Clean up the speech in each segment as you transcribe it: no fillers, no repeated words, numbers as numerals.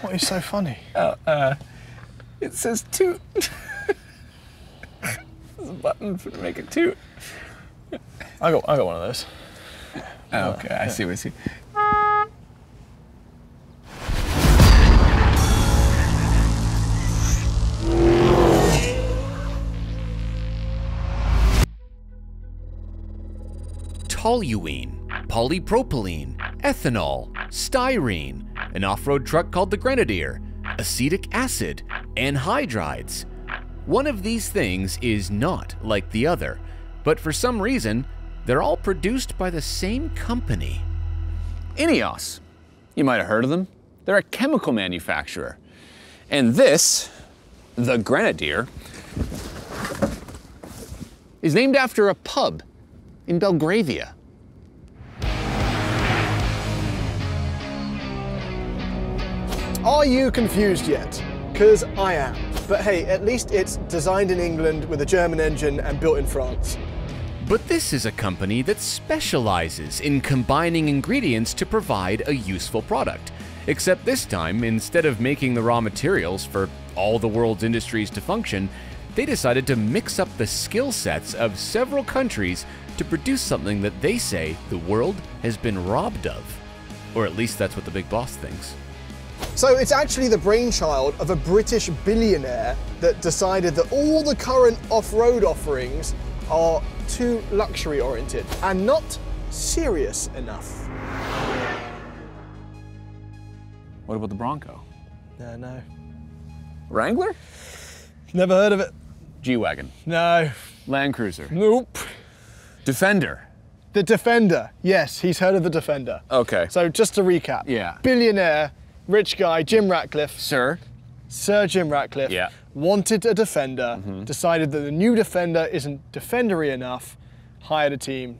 What is so funny? It says toot. There's a button to make it toot. I got one of those. Okay, I see what I see. Toluene, polypropylene, ethanol, styrene, an off-road truck called the Grenadier, acetic acid, anhydrides. One of these things is not like the other, but for some reason, they're all produced by the same company. Ineos. You might have heard of them. They're a chemical manufacturer. And this, the Grenadier, is named after a pub in Belgravia. Are you confused yet? Because I am. But hey, at least it's designed in England with a German engine and built in France. But this is a company that specializes in combining ingredients to provide a useful product. Except this time, instead of making the raw materials for all the world's industries to function, they decided to mix up the skill sets of several countries to produce something that they say the world has been robbed of. Or at least that's what the big boss thinks. So it's actually the brainchild of a British billionaire that decided that all the current off-road offerings are too luxury-oriented and not serious enough. What about the Bronco? No. Wrangler? Never heard of it. G-Wagon. No. Land Cruiser. Nope. Defender. The Defender. Yes, he's heard of the Defender. Okay. So just to recap. Yeah. Billionaire, rich guy, Jim Ratcliffe. Sir Jim Ratcliffe. Yeah. Wanted a Defender, decided that the new Defender isn't Defendery enough, hired a team,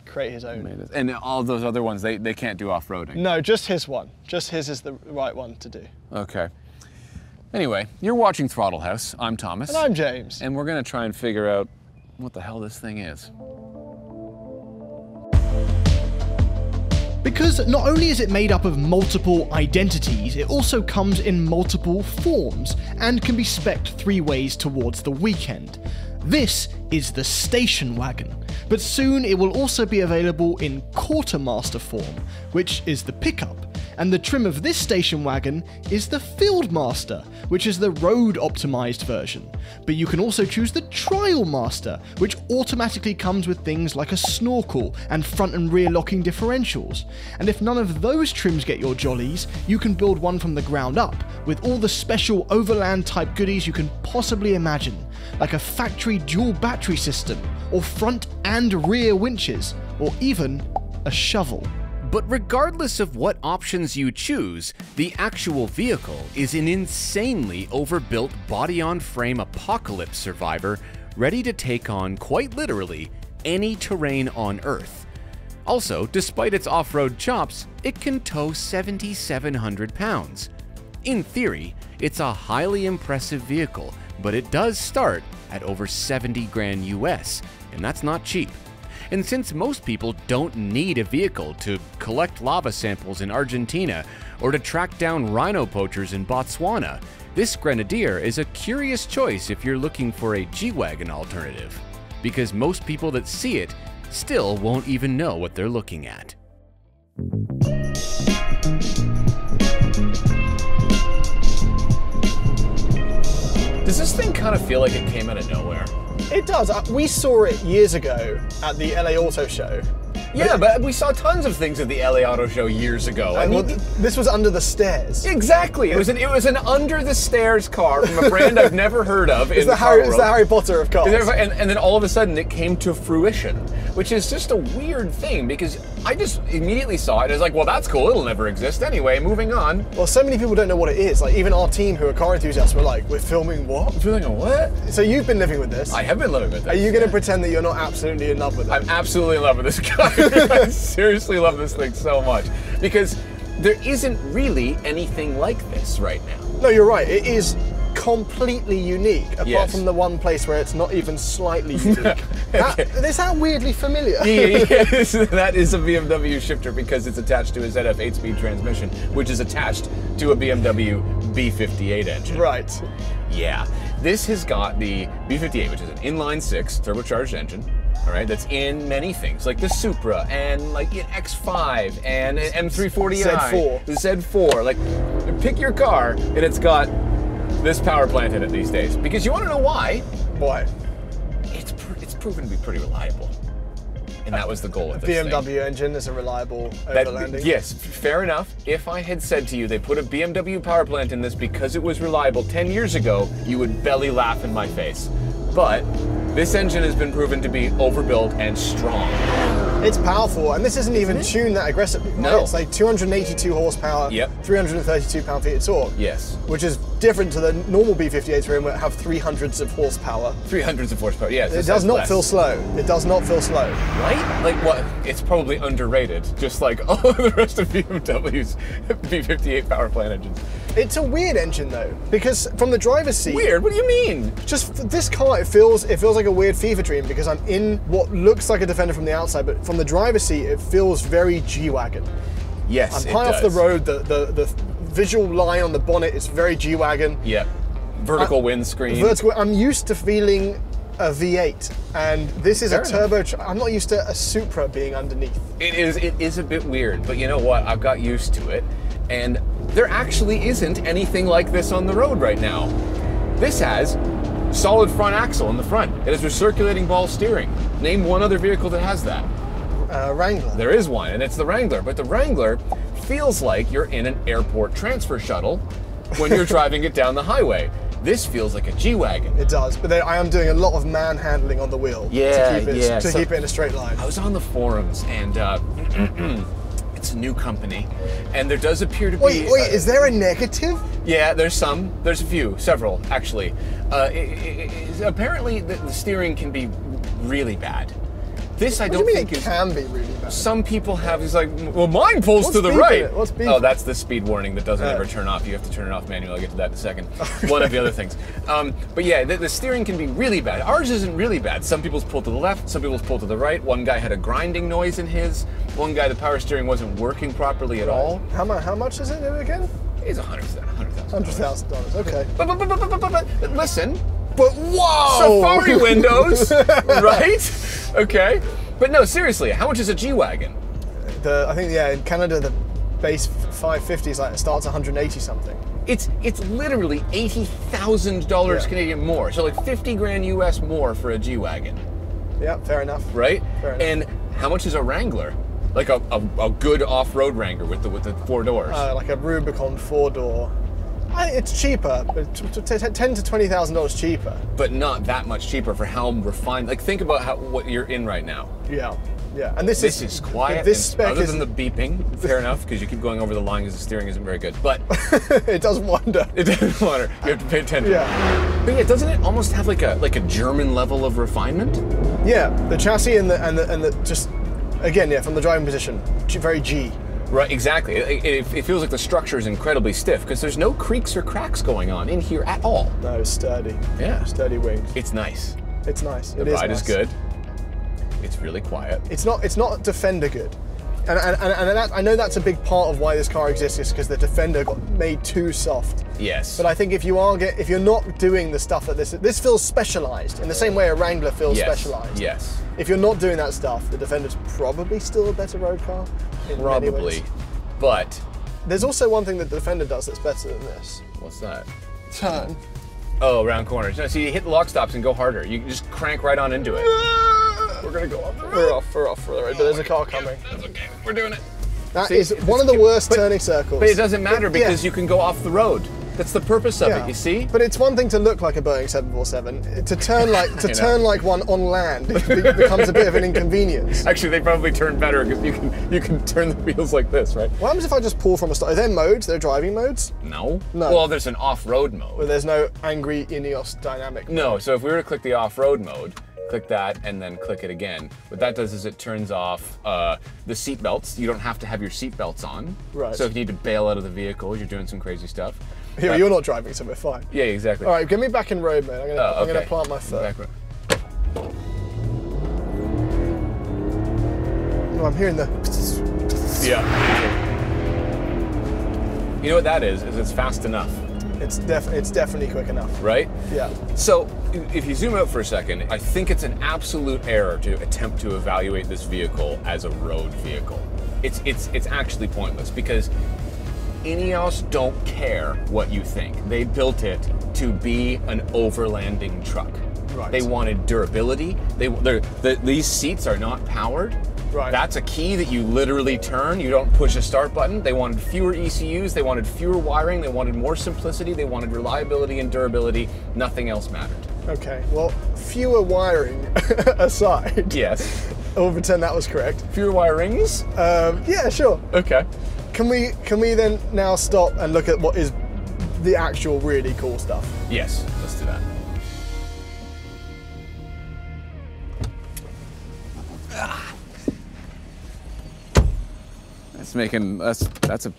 create his own. And all those other ones, they can't do off-roading? No, just his one. Just his is the right one to do. Okay. Anyway, you're watching Throttle House. I'm Thomas. And I'm James. And we're gonna try and figure out what the hell this thing is. Because not only is it made up of multiple identities, it also comes in multiple forms and can be spec'd 3 ways towards the weekend. This is the station wagon, but soon it will also be available in quartermaster form, which is the pickup, and the trim of this station wagon is the Fieldmaster, which is the road optimized version. But you can also choose the Trial Master, which automatically comes with things like a snorkel and front and rear locking differentials. And if none of those trims get your jollies, you can build one from the ground up, with all the special overland type goodies you can possibly imagine, like a factory dual battery system, or front and rear winches, or even a shovel. But regardless of what options you choose, the actual vehicle is an insanely overbuilt body-on-frame apocalypse survivor ready to take on, quite literally, any terrain on Earth. Also, despite its off-road chops, it can tow 7,700 pounds. In theory, it's a highly impressive vehicle, but it does start at over 70 grand US, and that's not cheap. And since most people don't need a vehicle to collect lava samples in Argentina or to track down rhino poachers in Botswana, this Grenadier is a curious choice if you're looking for a G-Wagon alternative, because most people that see it still won't even know what they're looking at. Does this thing kind of feel like it came out of nowhere? It does. We saw it years ago at the LA Auto Show. Yeah, but we saw tons of things at the LA Auto Show years ago. I mean, this was under the stairs. Exactly. It was an under the stairs car from a brand I've never heard of. It's the Harry Potter of cars. And then all of a sudden it came to fruition, which is just a weird thing because I just immediately saw it and I was like, well, that's cool. It'll never exist anyway. Moving on. Well, so many people don't know what it is. Like even our team, who are car enthusiasts, were like, "We're filming what? Filming a what?" So you've been living with this. I have been living with this. Are you going to pretend that you're not absolutely in love with it? I'm absolutely in love with this guy. I seriously love this thing so much because there isn't really anything like this right now. No, you're right. It is completely unique, apart from the one place where it's not even slightly unique. Is that weirdly familiar? Yes, that is a BMW shifter because it's attached to a ZF 8-speed transmission, which is attached to a BMW B58 engine. Right. Yeah. This has got the B58, which is an inline-6 turbocharged engine. All right, that's in many things, like the Supra and like an X5 and an M340i, Z4. the Z4. Like, pick your car, and it's got this power plant in it these days. Because you want to know why? Why? It's proven to be pretty reliable, and that was the goal of this BMW thing. engine is a reliable overlanding. Yes, fair enough. If I had said to you they put a BMW power plant in this because it was reliable 10 years ago, you would belly laugh in my face. But this engine has been proven to be overbuilt and strong. It's powerful, and this isn't even tuned that aggressively. No. It's like 282 horsepower, 332 pound-feet of torque. Yes. Which is different to the normal B58s where it have 300s of horsepower. 300s of horsepower, yes. It does not feel slow. It does not feel slow. Right? Like what? It's probably underrated, just like all the rest of BMW's B58 power plant engines. It's a weird engine though, because from the driver's seat. Weird? What do you mean? Just this car, it feels like a weird fever dream because I'm in what looks like a Defender from the outside, but from the driver's seat, it feels very G-Wagon. Yes, I'm high off the road. The visual line on the bonnet is very G-Wagon. Yeah. Vertical windscreen. I'm used to feeling a V8, and this is a turbo. I'm not used to a Supra being underneath. It is a bit weird, but you know what? I've got used to it, and there actually isn't anything like this on the road right now. This has solid front axle in the front. It has recirculating ball steering. Name one other vehicle that has that. Wrangler. There is one, and it's the Wrangler. But the Wrangler feels like you're in an airport transfer shuttle when you're driving it down the highway. This feels like a G-Wagon. It does, but I am doing a lot of manhandling on the wheel to keep it in a straight line. I was on the forums, and it's a new company, and there does appear to be... Wait, is there a negative? Yeah, there's some. There's a few, several, actually. Apparently, the steering can be really bad. This I don't think it can be really bad. Some people have, it's like, well, mine pulls to the right. What's beeping? Oh, that's the speed warning that doesn't ever turn off. You have to turn it off manually. I'll get to that in a second. One of the other things. But yeah, the steering can be really bad. Ours isn't really bad. Some people's pull to the left, some people's pull to the right. One guy had a grinding noise in his. One guy, the power steering wasn't working properly at all. How much is it again? It's $100,000. $100,000, okay. But listen. But whoa! Safari windows, right? Okay. But no, seriously, how much is a G-Wagon? I think in Canada the base 550 is starts 180 something. It's literally $80,000 Canadian more. So like 50 grand US more for a G-Wagon. Yeah, fair enough. Right? Fair enough. And how much is a Wrangler? Like a good off-road Wrangler with the 4 doors. Like a Rubicon 4-door. It's cheaper, $10,000 to $20,000 cheaper. But not that much cheaper for how refined. Like think about what you're in right now. Yeah. And this is quiet. This spec other than the beeping, fair enough, because you keep going over the line because the steering isn't very good. But it does wander. It does wander. You have to pay attention. Yeah. But yeah, doesn't it almost have like a German level of refinement? Yeah, the chassis and the just again, from the driving position, very G. Right, exactly. It feels like the structure is incredibly stiff because there's no creaks or cracks going on in here at all. No, it's sturdy. Yeah. Sturdy wings. It's nice. It's nice. The ride is good. It's really quiet. It's not Defender good. And I know that's a big part of why this car exists is because the Defender got made too soft. Yes. But I think if you're not doing the stuff that this feels specialized in the same way a Wrangler feels specialized. Yes. If you're not doing that stuff, the Defender's probably still a better road car. Probably. But there's also one thing that the Defender does that's better than this. What's that? Turn. Oh, round corners. No, see, you hit the lock stops and go harder. You just crank right on into it. We're gonna go off the road. We're off for the road, but there's a car coming. That's okay. We're doing it. That is one of the worst turning circles. But it doesn't matter because you can go off the road. That's the purpose of it, you see? But it's one thing to look like a Boeing 747. To turn like one on land, it becomes a bit of an inconvenience. Actually, they probably turn better because you can turn the wheels like this, right? What happens if I just pull from a start? Are there modes? There are driving modes? No. No. Well, there's an off-road mode. Well, there's no angry Ineos dynamic mode. No, so if we were to click the off-road mode, click that and then click it again. What that does is it turns off the seat belts. You don't have to have your seat belts on. Right. So if you need to bail out of the vehicle, you're doing some crazy stuff. Yeah, you're not driving, so we're fine. Yeah, exactly. All right, get me back in road mode. I'm gonna plant my foot. Oh, I'm hearing the. Yeah. You know what that is it's fast enough. It's definitely quick enough. Right? Yeah. So, if you zoom out for a second, I think it's an absolute error to attempt to evaluate this vehicle as a road vehicle. It's actually pointless because Ineos don't care what you think. They built it to be an overlanding truck. Right. They wanted durability. These seats are not powered. Right. That's a key that you literally turn. You don't push a start button. They wanted fewer ECUs. They wanted fewer wiring. They wanted more simplicity. They wanted reliability and durability. Nothing else mattered. Okay. Well, fewer wiring aside. Yes. We'll pretend that was correct. Fewer wirings? Yeah, sure. Okay. Can we then now stop and look at what is the actual really cool stuff? Yes. Let's do that. That's a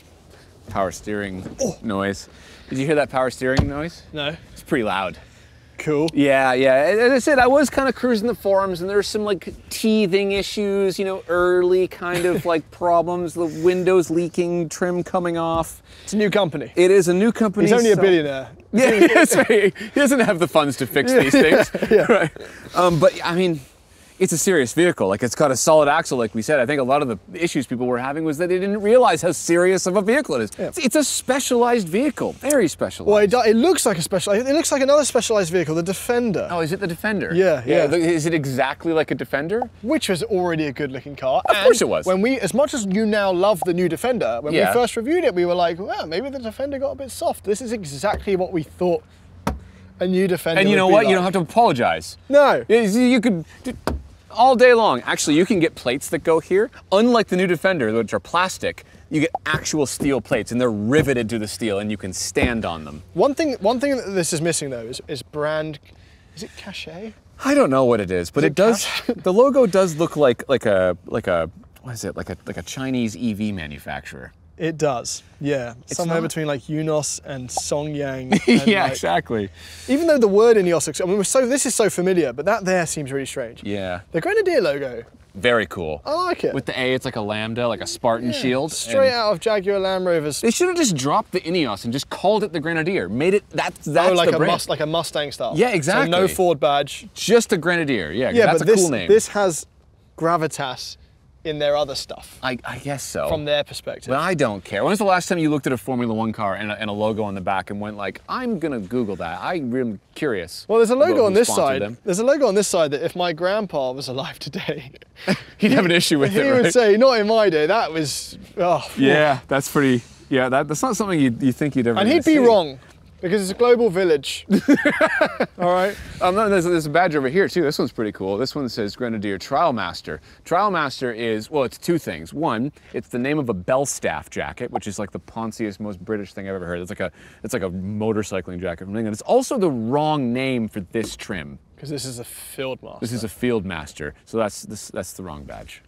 power steering noise. Did you hear that power steering noise? No. It's pretty loud. Cool. Yeah. As I said, I was kind of cruising the forums, and there's some like teething issues, early kind of like problems. The windows leaking, trim coming off. It's a new company. It is a new company. He's only a billionaire. Yeah, that's right. He doesn't have the funds to fix these things. Yeah. Right. But I mean, it's a serious vehicle. Like, it's got a solid axle, like we said. I think a lot of the issues people were having was that they didn't realize how serious of a vehicle it is. Yeah. It's a specialized vehicle, very specialized. Well, it looks like a specialized. It looks like another specialized vehicle, the Defender. Oh, is it the Defender? Yeah. Is it exactly like a Defender? Which was already a good-looking car. Of course it was. When as much as you now love the new Defender, when we first reviewed it, we were like, well, maybe the Defender got a bit soft. This is exactly what we thought a new Defender would be. And you know what? Like. You don't have to apologize. No. You could... all day long. Actually, you can get plates that go here. Unlike the new Defender, which are plastic, you get actual steel plates, and they're riveted to the steel, and you can stand on them. One thing that this is missing though is brand. Is it cachet? I don't know what it is, but it does. The logo does look like a what is it? Like a Chinese EV manufacturer. It does. Yeah. It's somewhere not... between like Unos and Songyang. And yeah, like, exactly. Even though the word Ineos, I mean, this is so familiar, but that there seems really strange. Yeah. The Grenadier logo. Very cool. I like it. With the A, it's like a lambda, like a Spartan shield. Straight out of Jaguar Land Rovers. They should have just dropped the Ineos and just called it the Grenadier. Made it that's like the brand. like a Mustang style. Yeah, exactly. So no Ford badge. Just a Grenadier. Yeah, that's but a cool name. This has gravitas in their other stuff. I guess so. From their perspective. But I don't care. When was the last time you looked at a Formula One car and a logo on the back and went like, I'm gonna Google that. I'm really curious. Well, there's a logo on this side. Them. There's a logo on this side that if my grandpa was alive today, he'd have an issue with it, right? He would say, not in my day, that was, yeah, that's pretty, that's not something you think you'd ever And he'd be wrong. Because it's a global village. All right. No, there's a badge over here too. This one's pretty coal. This one says Grenadier Trial Master. Trial Master is, well, it's two things. One, it's the name of a Belstaff jacket, which is like the ponciest, most British thing I've ever heard. It's like a motorcycling jacket from England. It's also the wrong name for this trim. Because this is a Field Master. This is a Field Master. So that's the wrong badge.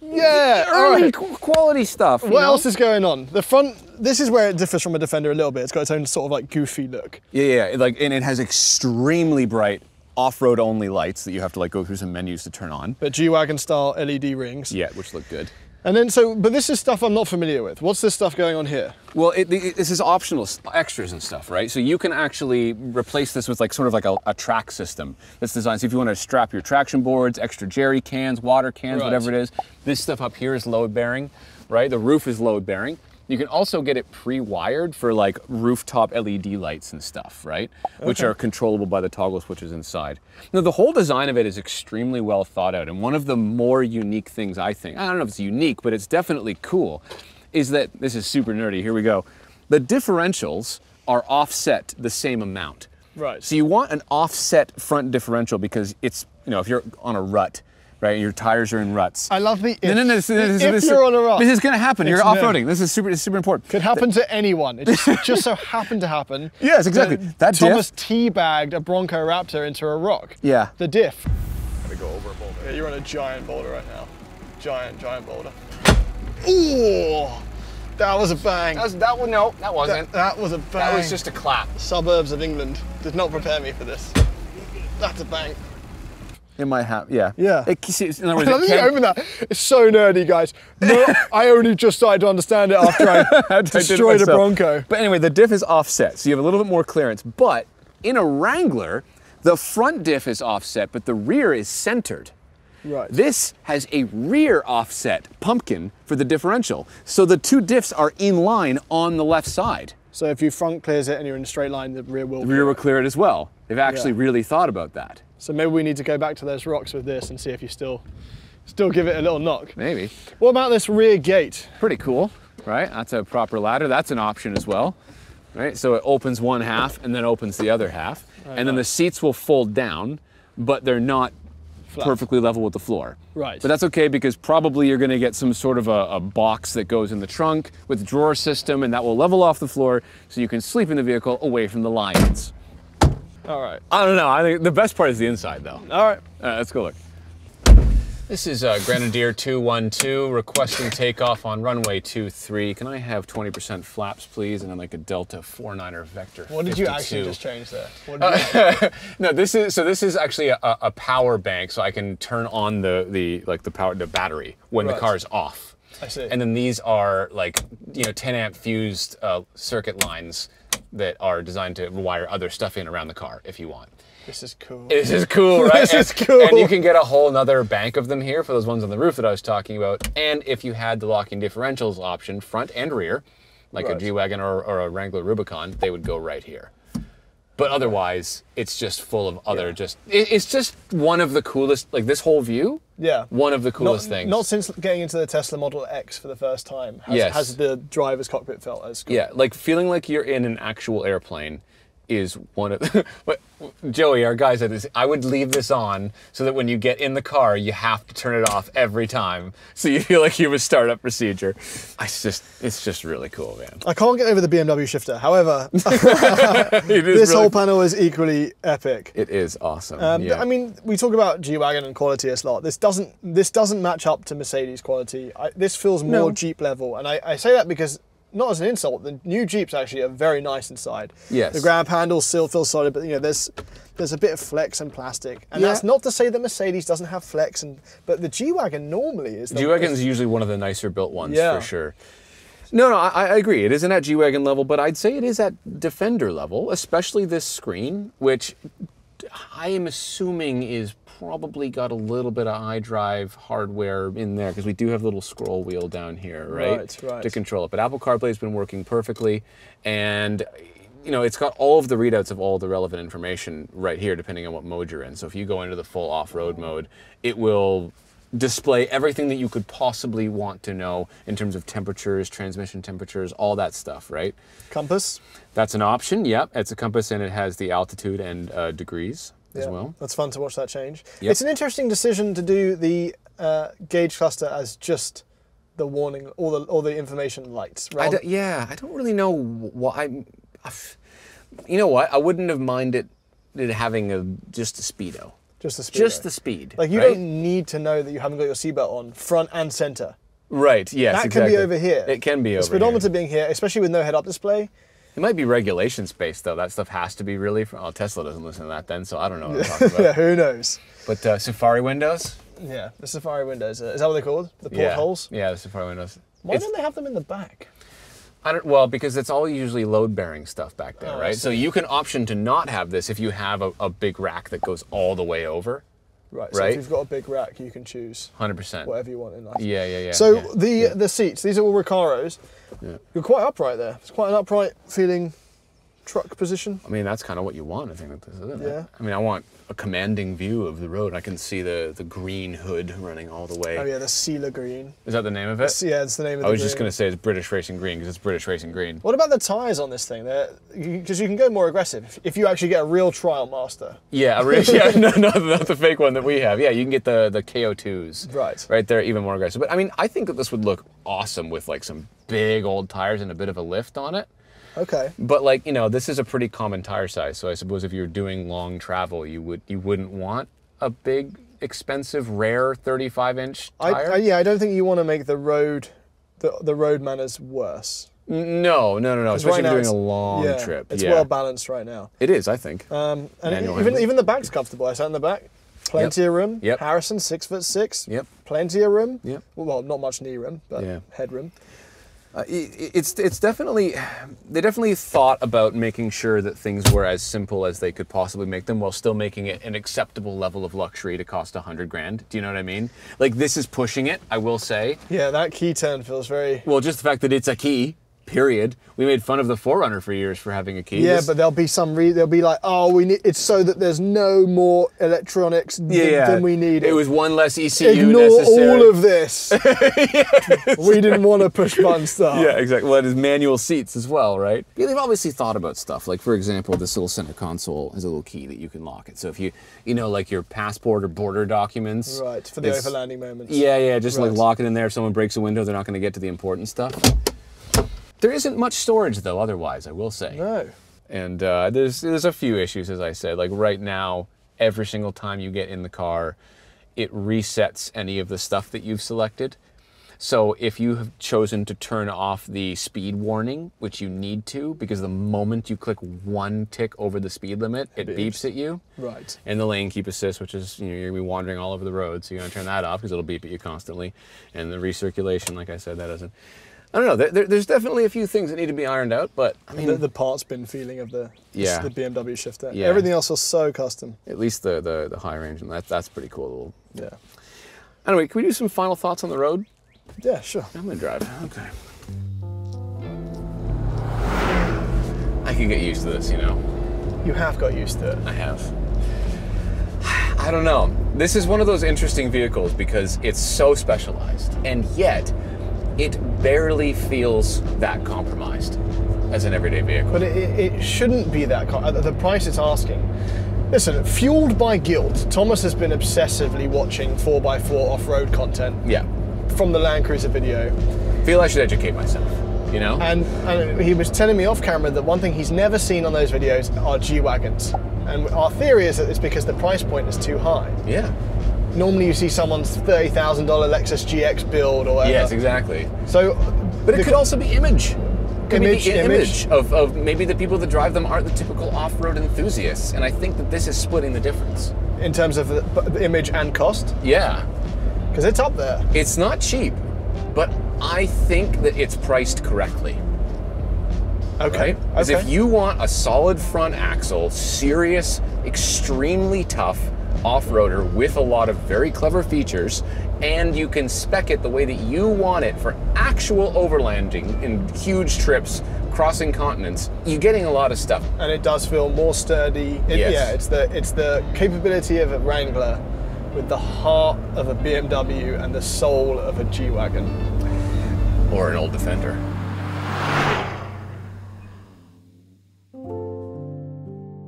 Yeah, early quality stuff. What else is going on? The front, this is where it differs from a Defender a little bit. It's got its own sort of like goofy look. Yeah, and it has extremely bright off-road only lights that you have to like go through some menus to turn on. But G-Wagon style LED rings. Yeah, which look good. And then but this is stuff I'm not familiar with. What's this stuff going on here? Well, this is optional extras and stuff, right? So you can actually replace this with like sort of like a track system that's designed. So if you want to strap your traction boards, extra jerry cans, water cans, whatever it is, this stuff up here is load bearing, right? The roof is load bearing. You can also get it pre-wired for like rooftop LED lights and stuff, right? Okay. Which are controllable by the toggle switches inside. Now, the whole design of it is extremely well thought out. And one of the more unique things, I think, I don't know if it's unique, but it's definitely cool, is that, this is super nerdy, here we go. The differentials are offset the same amount. Right. So you want an offset front differential because it's, if you're on a rut, right, your tires are in ruts. I love the if. If you're on a rut. This is going to happen. You're off-roading. This is super important. Could happen to anyone. It just so happened to happen. Yes, exactly. That Thomas teabagged a Bronco Raptor into a rock. Yeah. The diff. Gotta go over a boulder. Yeah, you're on a giant boulder right now. Giant boulder. Ooh! That was a bang. No, that wasn't. That was a bang. That was just a clap. Suburbs of England did not prepare me for this. That's a bang. It might have, yeah. Yeah. In other words, I think open that. It's so nerdy, guys. No, I only just started to understand it after I destroyed a Bronco. But anyway, the diff is offset, so you have a little bit more clearance. But in a Wrangler, the front diff is offset, but the rear is centered. Right. This has a rear offset pumpkin for the differential. So the two diffs are in line on the left side. So if you front clears it and you're in a straight line, the rear will clear it as well. They've actually really thought about that. So maybe we need to go back to those rocks with this and see if you still give it a little knock. Maybe. What about this rear gate? Pretty cool, right? That's a proper ladder. That's an option as well, right? So it opens one half and then opens the other half. And then the seats will fold down, but they're not perfectly level with the floor. Right. But that's okay because probably you're gonna get some sort of a box that goes in the trunk with drawer system and that will level off the floor so you can sleep in the vehicle away from the lions. All right. I don't know, I think the best part is the inside though. All right. Let's go look. This is Grenadier 212 requesting takeoff on runway 23. Can I have 20% flaps, please, and then like a Delta 49er Vector 52. What did you actually just change there? What did you No, this is actually a power bank, so I can turn on the battery when the car's off. I see. And then these are like 10 amp fused circuit lines that are designed to wire other stuff in around the car if you want. This is cool. This is cool, right? This is cool. And you can get a whole nother bank of them here for those ones on the roof that I was talking about. And if you had the locking differentials option, front and rear, like a G-Wagon or a Wrangler Rubicon, they would go right here. But otherwise, it's just full of other it's just one of the coolest, like this whole view. Yeah. One of the coolest things. Not since getting into the Tesla Model X for the first time has the driver's cockpit felt as cool. Yeah, like feeling like you're in an actual airplane is one of the, Joey, our guy said this, I would leave this on so that when you get in the car, you have to turn it off every time. So you feel like you have a startup procedure. It's just really cool, man. I can't get over the BMW shifter. However, whole panel is equally epic. It is awesome. I mean, we talk about G-Wagon and quality a lot. This doesn't match up to Mercedes quality. This feels more Jeep level. And I say that because, not as an insult, the new Jeeps actually are very nice inside. Yes. The grab handles still feel solid, but there's a bit of flex and plastic. And that's not to say that Mercedes doesn't have flex, but the G-Wagon normally is. G-Wagon is usually one of the nicer built ones for sure. No, I agree. It isn't at G-Wagon level, but I'd say it is at Defender level, especially this screen, which I am assuming is probably got a little bit of iDrive hardware in there because we do have a little scroll wheel down here, right? To control it. But Apple CarPlay has been working perfectly, and it's got all of the readouts of all the relevant information right here, depending on what mode you're in. So if you go into the full off-road mode, it will display everything that you could possibly want to know in terms of temperatures, transmission temperatures, all that stuff, right? Compass? That's an option, yep. It's a compass and it has the altitude and degrees as well. That's fun to watch that change. Yep. It's an interesting decision to do the gauge cluster as just the warning, all the information lights. I don't really know why. You know what? I wouldn't have minded it having just a speedo. Just the speed. Just the speed. Like you don't need to know that you haven't got your seatbelt on, front and center. Right, yes, that can be over here. It can be over here. The speedometer being here, especially with no head-up display. It might be regulations-based, though. That stuff has to be really... Tesla doesn't listen to that then, so I don't know what I'm talking about. Yeah, who knows? But Safari windows? Yeah, the Safari windows. Is that what they're called? The portholes? Yeah, the Safari windows. Why don't they have them in the back? Well, because it's all usually load-bearing stuff back there, right? So you can option to not have this if you have a big rack that goes all the way over. Right, so if you've got a big rack, you can choose 100% whatever you want in life. Yeah. So the seats, these are all Recaros. Yeah. You're quite upright there. It's quite an upright feeling truck position. I mean, that's kind of what you want, I think, with this, isn't it? Yeah. I mean, I want a commanding view of the road. I can see the green hood running all the way. Oh yeah, the Sealer green. Is that the name of it? Yeah, it's the name of it. I was just going to say it's British Racing Green because it's British Racing Green. What about the tyres on this thing? Because you can go more aggressive if you actually get a real Trial Master. Yeah, not the fake one that we have. Yeah, you can get the KO2s. Right. Right there, even more aggressive. But I mean, I think that this would look awesome with like some big old tires and a bit of a lift on it. Okay. But like, this is a pretty common tire size. So I suppose if you're doing long travel, you wouldn't want a big, expensive, rare 35-inch tire. I don't think you want to make the road the road manner's worse? No. Especially right if you're doing a long trip. It's well balanced right now. It is, I think. And even the back's comfortable. I sat in the back. Plenty of room. Yep. Harrison, 6'6". Yep. Plenty of room. Yep. Well, not much knee room, but head room. It's definitely, they definitely thought about making sure that things were as simple as they could possibly make them while still making it an acceptable level of luxury to cost $100,000. Do you know what I mean? Like, this is pushing it, I will say. Yeah, that key turn feels very... Well, just the fact that it's a key, period. We made fun of the 4Runner for years for having a key. Yeah, but there'll be they'll be like, oh, we need it's so that there's no more electronics than we need. It was one less ECU Ignore necessary. all of this. We didn't want to push button stuff. Yeah, exactly. Well, it is manual seats as well, right? Yeah, they've obviously thought about stuff. Like, for example, this little center console has a little key that you can lock it. So if you know, like your passport or border documents. Right, for the overlanding moments. Yeah, just like lock it in there. If someone breaks a window, they're not going to get to the important stuff. There isn't much storage, though, otherwise, I will say. No. And there's a few issues, as I said. Like, right now, every single time you get in the car, it resets any of the stuff that you've selected. So if you have chosen to turn off the speed warning, which you need to, because the moment you click one tick over the speed limit, it beeps at you. Right. And the lane keep assist, which is, you're going to be wandering all over the road, so you're going to turn that off because it'll beep at you constantly. And the recirculation, like I said, that doesn't... I don't know. There's definitely a few things that need to be ironed out, but I mean, the parts bin feeling of the BMW shifter. Yeah. Everything else was so custom. At least the high range, and that's pretty cool. Yeah. Anyway, can we do some final thoughts on the road? Yeah, sure. I'm gonna drive. Okay. I can get used to this, you know. You have got used to it. I have. I don't know. This is one of those interesting vehicles because it's so specialized, and yet it barely feels that compromised as an everyday vehicle. But it shouldn't be that, at the price it's asking. Listen, fueled by guilt, Thomas has been obsessively watching 4x4 off-road content. Yeah. From the Land Cruiser video. Feel I should educate myself, you know? And he was telling me off camera that one thing he's never seen on those videos are G-Wagons. And our theory is that it's because the price point is too high. Yeah. Normally you see someone's $30,000 Lexus GX build or whatever. Yes, exactly. So, but it could also be image. Image of maybe the people that drive them aren't the typical off-road enthusiasts, and I think that this is splitting the difference. In terms of the image and cost? Yeah. Because it's up there. It's not cheap, but I think that it's priced correctly. Okay. Right? Because if you want a solid front axle, serious, extremely tough off-roader with a lot of very clever features, and you can spec it the way that you want it for actual overlanding in huge trips, crossing continents, you're getting a lot of stuff. And it does feel more sturdy. Yes. Yeah, it's the capability of a Wrangler with the heart of a BMW and the soul of a G-Wagon. Or an old Defender.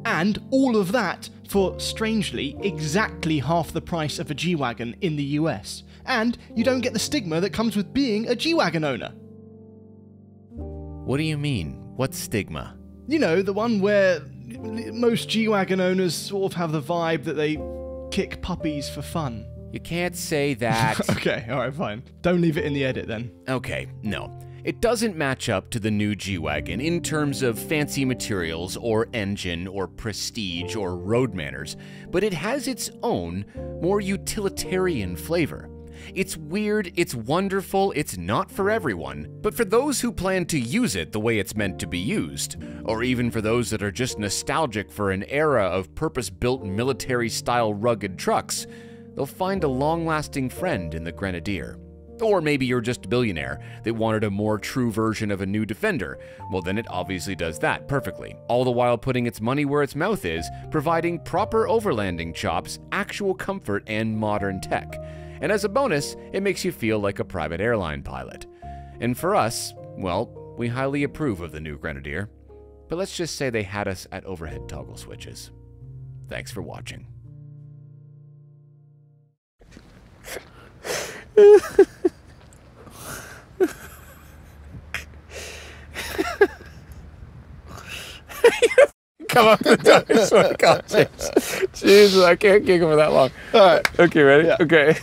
And all of that for, strangely, exactly half the price of a G-Wagon in the US. And you don't get the stigma that comes with being a G-Wagon owner. What do you mean? What stigma? You know, the one where most G-Wagon owners sort of have the vibe that they kick puppies for fun. You can't say that. Okay, alright, fine. Don't leave it in the edit then. Okay, no. It doesn't match up to the new G-Wagon in terms of fancy materials or engine or prestige or road manners, but it has its own, more utilitarian flavor. It's weird, it's wonderful, it's not for everyone, but for those who plan to use it the way it's meant to be used, or even for those that are just nostalgic for an era of purpose-built military-style rugged trucks, they'll find a long-lasting friend in the Grenadier. Or maybe you're just a billionaire that wanted a more true version of a new Defender. Well, then it obviously does that perfectly, all the while putting its money where its mouth is, providing proper overlanding chops, actual comfort, and modern tech. And as a bonus, it makes you feel like a private airline pilot. And for us, well, we highly approve of the new Grenadier. But let's just say they had us at overhead toggle switches. Thanks for watching. Come up with the I swear to God, Jesus, I can't gig him for that long. All right. Okay, ready? Yeah. Okay.